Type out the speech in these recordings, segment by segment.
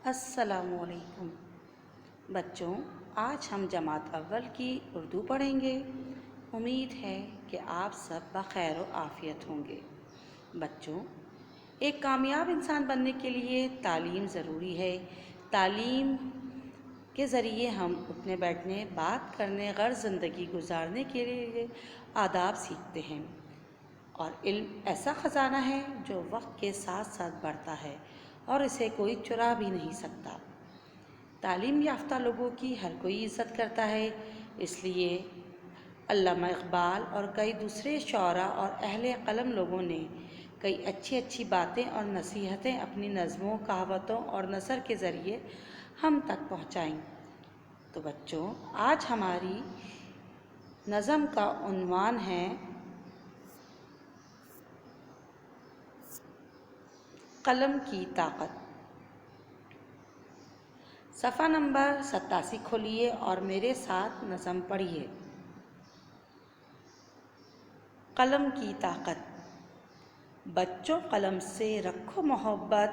السلام علیکم بچوں، آج ہم جماعت اول کی اردو پڑھیں گے۔ امید ہے کہ آپ سب بخیر و عافیت ہوں گے۔ بچوں، ایک کامیاب انسان بننے کے لیے تعلیم ضروری ہے۔ تعلیم کے ذریعے ہم اٹھنے بیٹھنے، بات کرنے، غرض زندگی گزارنے کے لیے آداب سیکھتے ہیں، اور علم ایسا خزانہ ہے جو وقت کے ساتھ ساتھ بڑھتا ہے اور اسے کوئی چرا بھی نہیں سکتا۔ تعلیم یافتہ لوگوں کی ہر کوئی عزت کرتا ہے، اس لیے علامہ اقبال اور کئی دوسرے شعراء اور اہل قلم لوگوں نے کئی اچھی باتیں اور نصیحتیں اپنی نظموں، کہاوتوں اور نثر کے ذریعے ہم تک پہنچائیں۔ تو بچوں، آج ہماری نظم کا عنوان ہے قلم کی طاقت۔ صفحہ نمبر 87 کھولیے اور میرے ساتھ نظم پڑھیے۔ قلم کی طاقت۔ بچوں، قلم سے رکھو محبت،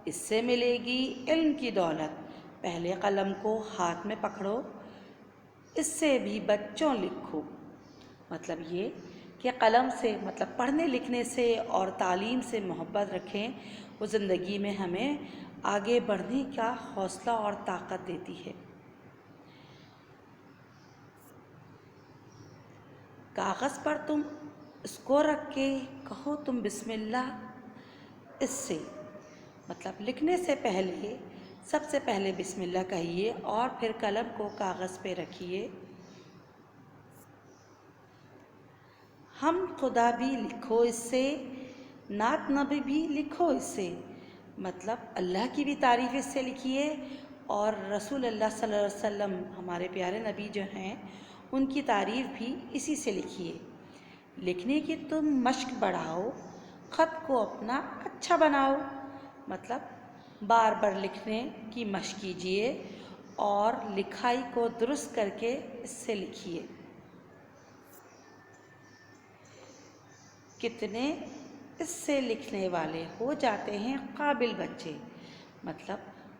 اس سے ملے گی علم کی دولت۔ پہلے قلم کو ہاتھ میں پکڑو، اس سے بھی بچوں لکھو۔ مطلب یہ کہ قلم سے پڑھنے لکھنے سے اور تعلیم سے محبت رکھیں، وہ زندگی میں ہمیں آگے بڑھنے کا حوصلہ اور طاقت دیتی ہے۔ کاغذ پر تم اس کو رکھ کے کہو تم بسم اللہ، اس سے لکھنے سے پہلے سب سے پہلے بسم اللہ کہیے اور پھر قلم کو کاغذ پہ رکھیے۔ ہم خدا بھی لکھو اس سے، نعت نبی بھی لکھو اس سے، اللہ کی بھی تعریف اس سے لکھیے، اور رسول اللہ صلی اللہ علیہ وسلم ہمارے پیارے نبی جو ہیں ان کی تعریف بھی اسی سے لکھیے۔ لکھنے کی تم مشق بڑھاؤ، خط کو اپنا اچھا بناؤ۔ بار بار لکھنے کی مشق کیجیے اور لکھائی کو درست کر کے اس سے لکھیے۔ کتنے اس سے لکھنے والے ہو جاتے ہیں قابل بچے،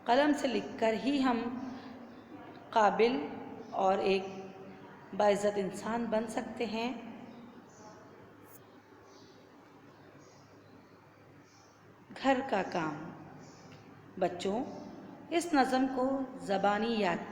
قلم سے لکھ کر ہی ہم قابل اور ایک باعزت انسان بن سکتے ہیں۔ گھر کا کام۔ بچوں، اس نظم کو زبانی یاد